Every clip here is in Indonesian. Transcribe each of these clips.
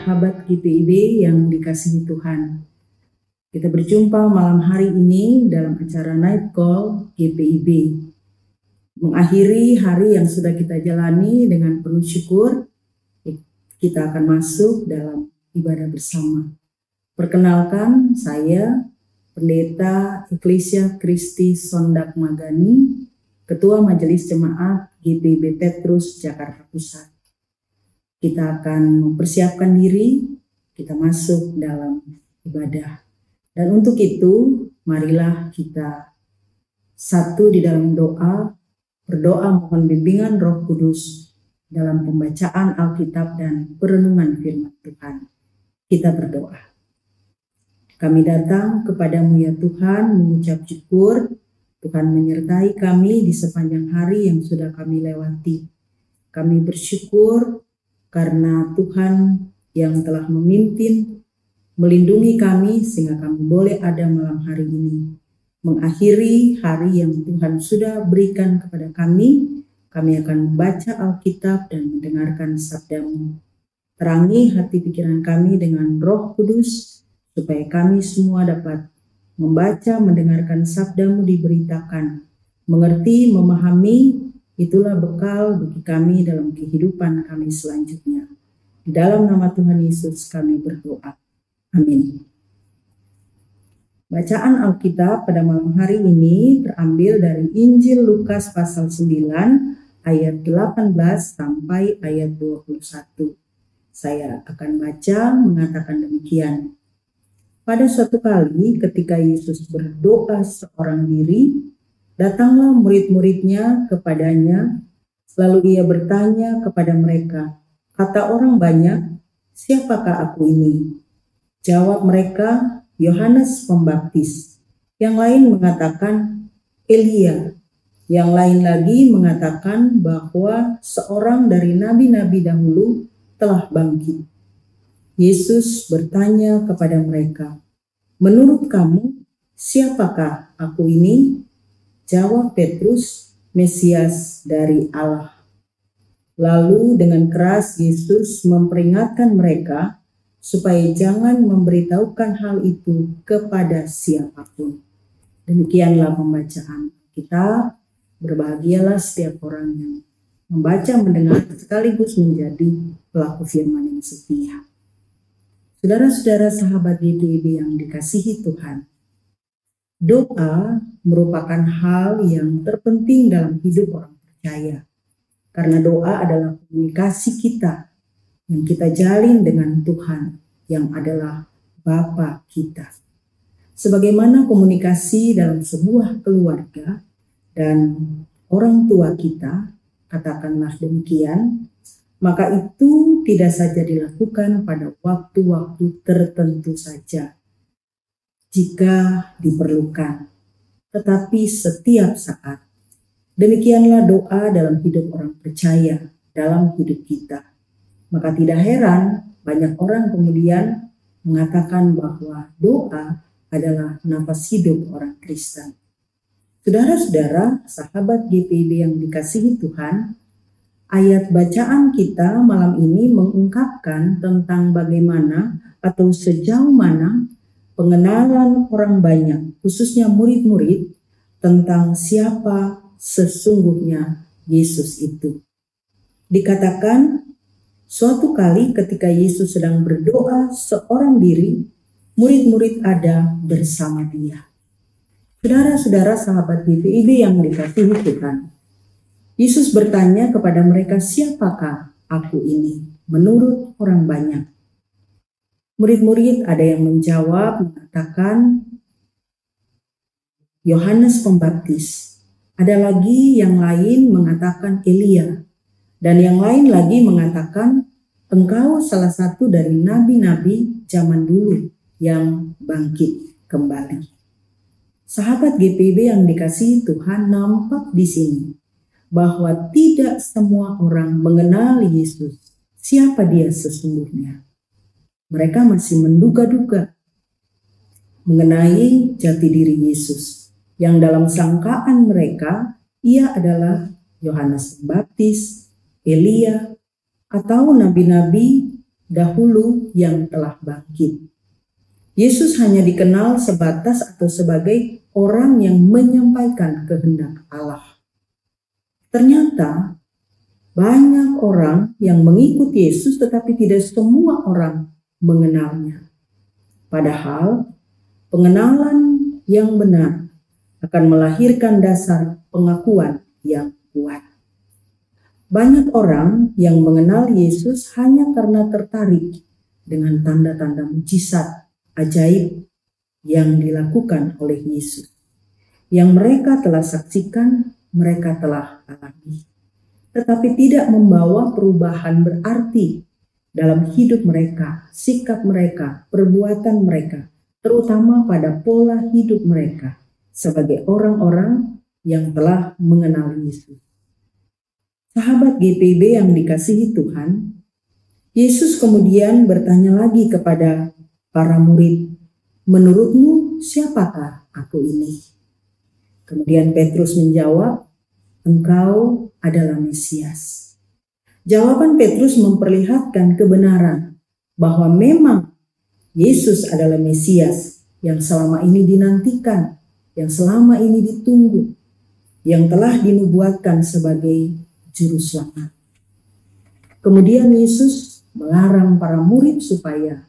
sahabat GPIB yang dikasihi Tuhan. Kita berjumpa malam hari ini dalam acara Night Call GPIB. Mengakhiri hari yang sudah kita jalani dengan penuh syukur, kita akan masuk dalam ibadah bersama. Perkenalkan, saya Pendeta Eklesia Kristi Sondak Magani, Ketua Majelis Jemaat GPIB Petrus Jakarta Pusat. Kita akan mempersiapkan diri, kita masuk dalam ibadah. Dan untuk itu, marilah kita satu di dalam doa, berdoa mohon bimbingan Roh Kudus dalam pembacaan Alkitab dan perenungan firman Tuhan. Kita berdoa. Kami datang kepadamu ya Tuhan, mengucap syukur, Tuhan menyertai kami di sepanjang hari yang sudah kami lewati. Kami bersyukur karena Tuhan yang telah memimpin, melindungi kami sehingga kami boleh ada malam hari ini. Mengakhiri hari yang Tuhan sudah berikan kepada kami akan membaca Alkitab dan mendengarkan sabda-Mu. Terangi hati pikiran kami dengan Roh Kudus, supaya kami semua dapat membaca, mendengarkan sabda-Mu diberitakan, mengerti, memahami. Itulah bekal bagi kami dalam kehidupan kami selanjutnya. Di dalam nama Tuhan Yesus kami berdoa. Amin. Bacaan Alkitab pada malam hari ini terambil dari Injil Lukas pasal 9 ayat 18 sampai ayat 21. Saya akan baca mengatakan demikian. Pada suatu kali ketika Yesus berdoa seorang diri, datanglah murid-muridnya kepadanya, lalu ia bertanya kepada mereka, kata orang banyak, siapakah aku ini? Jawab mereka, Yohanes Pembaptis. Yang lain mengatakan Elia. Yang lain lagi mengatakan bahwa seorang dari nabi-nabi dahulu telah bangkit. Yesus bertanya kepada mereka, menurut kamu, siapakah aku ini? Jawab Petrus, Mesias dari Allah. Lalu dengan keras Yesus memperingatkan mereka supaya jangan memberitahukan hal itu kepada siapapun. Demikianlah pembacaan kita. Berbahagialah setiap orang yang membaca, mendengar, sekaligus menjadi pelaku firman yang setia. Saudara-saudara sahabat GPIB yang dikasihi Tuhan, doa merupakan hal yang terpenting dalam hidup orang percaya. Karena doa adalah komunikasi kita yang kita jalin dengan Tuhan yang adalah Bapa kita. Sebagaimana komunikasi dalam sebuah keluarga dan orang tua kita, katakanlah demikian, maka itu tidak saja dilakukan pada waktu-waktu tertentu saja jika diperlukan, tetapi setiap saat. Demikianlah doa dalam hidup orang percaya, dalam hidup kita. Maka tidak heran banyak orang kemudian mengatakan bahwa doa adalah nafas hidup orang Kristen. Saudara-saudara, sahabat GPIB yang dikasihi Tuhan, ayat bacaan kita malam ini mengungkapkan tentang bagaimana atau sejauh mana pengenalan orang banyak, khususnya murid-murid, tentang siapa sesungguhnya Yesus itu. Dikatakan, suatu kali ketika Yesus sedang berdoa seorang diri, murid-murid ada bersama dia. Saudara-saudara sahabat GPIB yang dikasihi Tuhan, Yesus bertanya kepada mereka, siapakah aku ini menurut orang banyak? Murid-murid ada yang menjawab mengatakan Yohanes Pembaptis. Ada lagi yang lain mengatakan Elia. Dan yang lain lagi mengatakan engkau salah satu dari nabi-nabi zaman dulu yang bangkit kembali. Sahabat GPIB yang dikasihi Tuhan, nampak di sini bahwa tidak semua orang mengenal Yesus, siapa dia sesungguhnya. Mereka masih menduga-duga mengenai jati diri Yesus, yang dalam sangkaan mereka ia adalah Yohanes Pembaptis, Elia, atau nabi-nabi dahulu yang telah bangkit. Yesus hanya dikenal sebatas atau sebagai orang yang menyampaikan kehendak Allah. Ternyata banyak orang yang mengikut Yesus tetapi tidak semua orang mengenalnya. Padahal pengenalan yang benar akan melahirkan dasar pengakuan yang kuat. Banyak orang yang mengenal Yesus hanya karena tertarik dengan tanda-tanda mujizat ajaib yang dilakukan oleh Yesus, yang mereka telah saksikan, mereka telah alami, tetapi tidak membawa perubahan berarti dalam hidup mereka, sikap mereka, perbuatan mereka, terutama pada pola hidup mereka sebagai orang-orang yang telah mengenal Yesus. Sahabat GPIB yang dikasihi Tuhan, Yesus kemudian bertanya lagi kepada para murid, "Menurutmu siapakah aku ini?" Kemudian Petrus menjawab, "Engkau adalah Mesias." Jawaban Petrus memperlihatkan kebenaran bahwa memang Yesus adalah Mesias yang selama ini dinantikan, yang selama ini ditunggu, yang telah dinubuatkan sebagai juru selamat. Kemudian Yesus melarang para murid supaya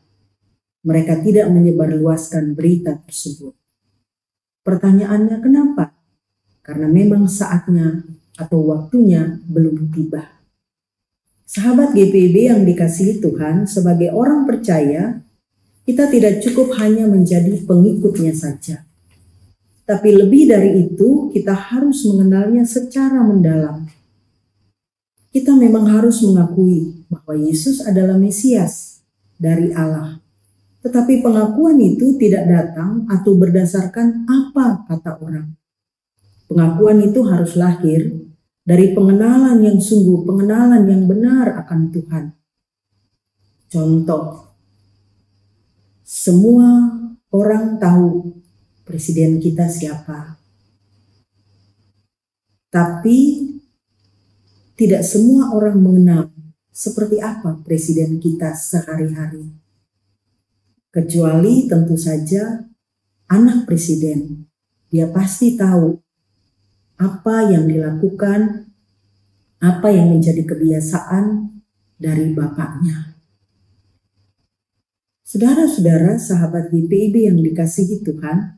mereka tidak menyebarluaskan berita tersebut. Pertanyaannya, kenapa? Karena memang saatnya atau waktunya belum tiba. Sahabat GPIB yang dikasihi Tuhan, sebagai orang percaya, kita tidak cukup hanya menjadi pengikutnya saja. Tapi lebih dari itu, kita harus mengenalnya secara mendalam. Kita memang harus mengakui bahwa Yesus adalah Mesias dari Allah. Tetapi pengakuan itu tidak datang atau berdasarkan apa kata orang. Pengakuan itu harus lahir dari pengenalan yang sungguh, pengenalan yang benar akan Tuhan. Contoh, semua orang tahu presiden kita siapa. Tapi tidak semua orang mengenal seperti apa presiden kita sehari-hari. Kecuali tentu saja anak presiden. Dia pasti tahu apa yang dilakukan, apa yang menjadi kebiasaan dari bapaknya. Saudara-saudara, sahabat GPIB yang dikasihi Tuhan,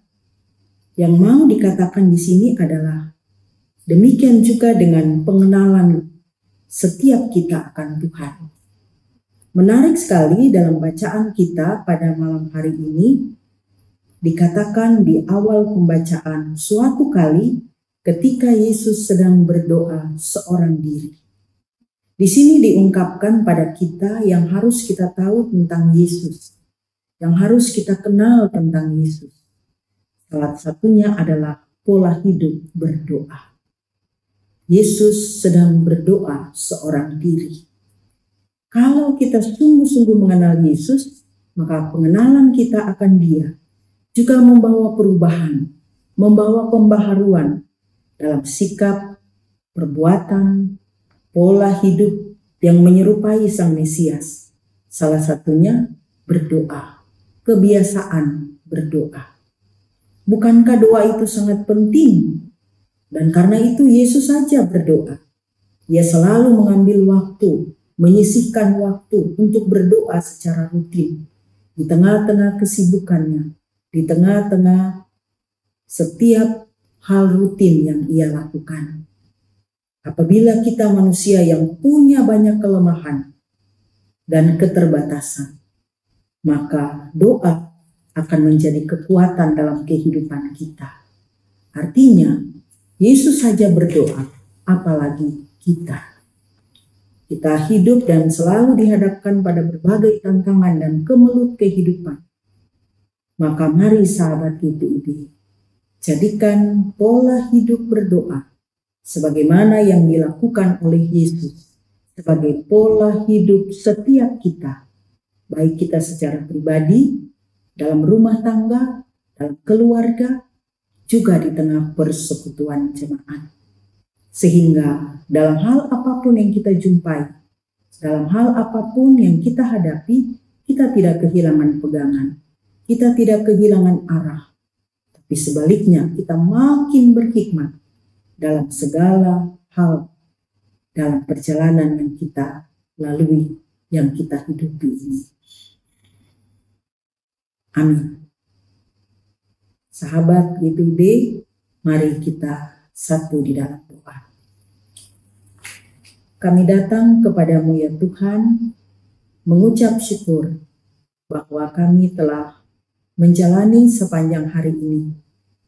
yang mau dikatakan di sini adalah demikian juga dengan pengenalan setiap kita akan Tuhan. Menarik sekali dalam bacaan kita pada malam hari ini, dikatakan di awal pembacaan, suatu kali ketika Yesus sedang berdoa seorang diri. Di sini diungkapkan pada kita yang harus kita tahu tentang Yesus, yang harus kita kenal tentang Yesus. Salah satunya adalah pola hidup berdoa. Yesus sedang berdoa seorang diri. Kalau kita sungguh-sungguh mengenal Yesus, maka pengenalan kita akan Dia juga membawa perubahan, membawa pembaharuan dalam sikap, perbuatan, pola hidup yang menyerupai Sang Mesias. Salah satunya berdoa, kebiasaan berdoa. Bukankah doa itu sangat penting? Dan karena itu Yesus saja berdoa. Ia selalu mengambil waktu, menyisihkan waktu untuk berdoa secara rutin. Di tengah-tengah kesibukannya, di tengah-tengah setiap hal rutin yang ia lakukan. Apabila kita manusia yang punya banyak kelemahan dan keterbatasan, maka doa akan menjadi kekuatan dalam kehidupan kita. Artinya, Yesus saja berdoa, apalagi kita. Kita hidup dan selalu dihadapkan pada berbagai tantangan dan kemelut kehidupan. Maka mari sahabat GPIB, jadikan pola hidup berdoa sebagaimana yang dilakukan oleh Yesus sebagai pola hidup setiap kita, baik kita secara pribadi, dalam rumah tangga, dalam keluarga, juga di tengah persekutuan jemaat. Sehingga dalam hal apapun yang kita jumpai, Dalam hal apapun yang kita hadapi, kita tidak kehilangan pegangan, kita tidak kehilangan arah, tapi sebaliknya kita makin berhikmat dalam segala hal, dalam perjalanan yang kita lalui, yang kita hidupi ini. Amin. Sahabat GPIB, mari kita satu di dalam doa. Kami datang kepadamu ya Tuhan, mengucap syukur bahwa kami telah menjalani sepanjang hari ini.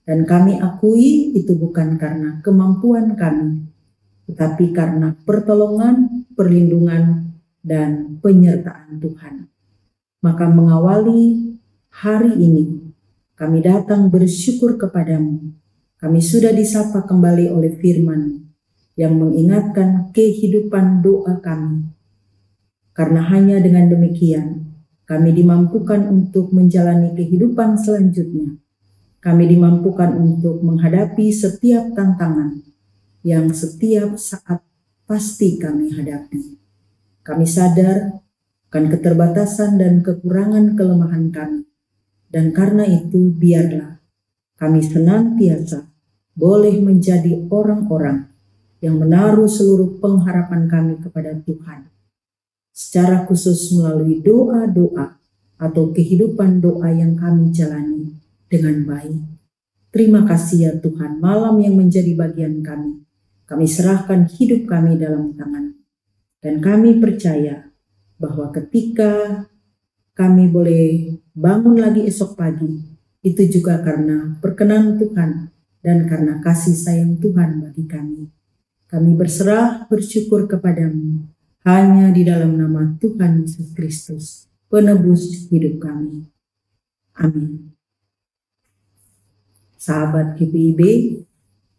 Dan kami akui itu bukan karena kemampuan kami, tetapi karena pertolongan, perlindungan, dan penyertaan Tuhan. Maka mengawali hari ini, kami datang bersyukur kepadamu. Kami sudah disapa kembali oleh firman yang mengingatkan kehidupan doa kami. Karena hanya dengan demikian, kami dimampukan untuk menjalani kehidupan selanjutnya. Kami dimampukan untuk menghadapi setiap tantangan yang setiap saat pasti kami hadapi. Kami sadar akan keterbatasan dan kekurangan kelemahan kami. Dan karena itu biarlah kami senantiasa boleh menjadi orang-orang yang menaruh seluruh pengharapan kami kepada Tuhan. Secara khusus melalui doa-doa atau kehidupan doa yang kami jalani dengan baik. Terima kasih ya Tuhan, malam yang menjadi bagian kami. Kami serahkan hidup kami dalam tangan. Dan kami percaya bahwa ketika kami boleh bangun lagi esok pagi, itu juga karena perkenan Tuhan dan karena kasih sayang Tuhan bagi kami. Kami berserah bersyukur kepadamu hanya di dalam nama Tuhan Yesus Kristus, penebus hidup kami. Amin. Sahabat GPIB,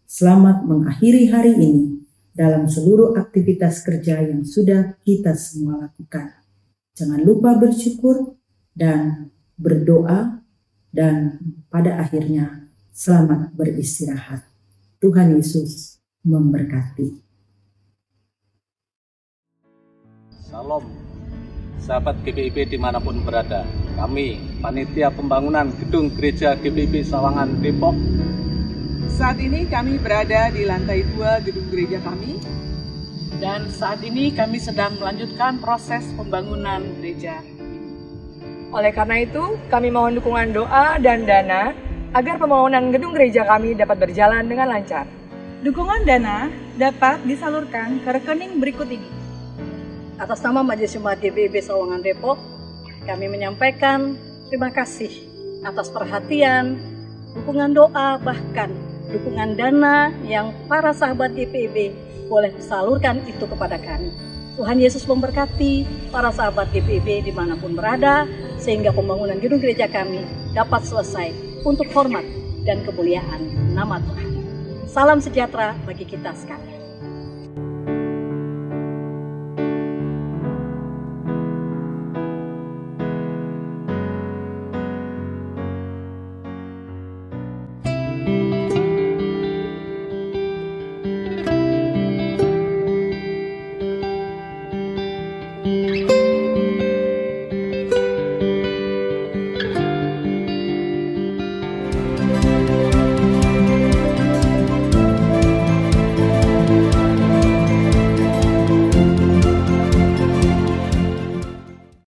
selamat mengakhiri hari ini dalam seluruh aktivitas kerja yang sudah kita semua lakukan. Jangan lupa bersyukur dan berdoa, dan pada akhirnya selamat beristirahat. Tuhan Yesus memberkati. Salam, sahabat GPIB dimanapun berada. Kami, Panitia Pembangunan Gedung Gereja GPIB Sawangan, Depok. Saat ini kami berada di lantai 2 gedung gereja kami. Dan saat ini kami sedang melanjutkan proses pembangunan gereja. Oleh karena itu, kami mohon dukungan doa dan dana agar pembangunan gedung gereja kami dapat berjalan dengan lancar. Dukungan dana dapat disalurkan ke rekening berikut ini. Atas nama Majelis Jemaat GPIB Sawangan Depok, kami menyampaikan terima kasih atas perhatian, dukungan doa, bahkan dukungan dana yang para sahabat GPIB boleh salurkan itu kepada kami. Tuhan Yesus memberkati para sahabat GPIB dimanapun berada, sehingga pembangunan gedung gereja kami dapat selesai untuk hormat dan kemuliaan nama Tuhan. Salam sejahtera bagi kita sekalian.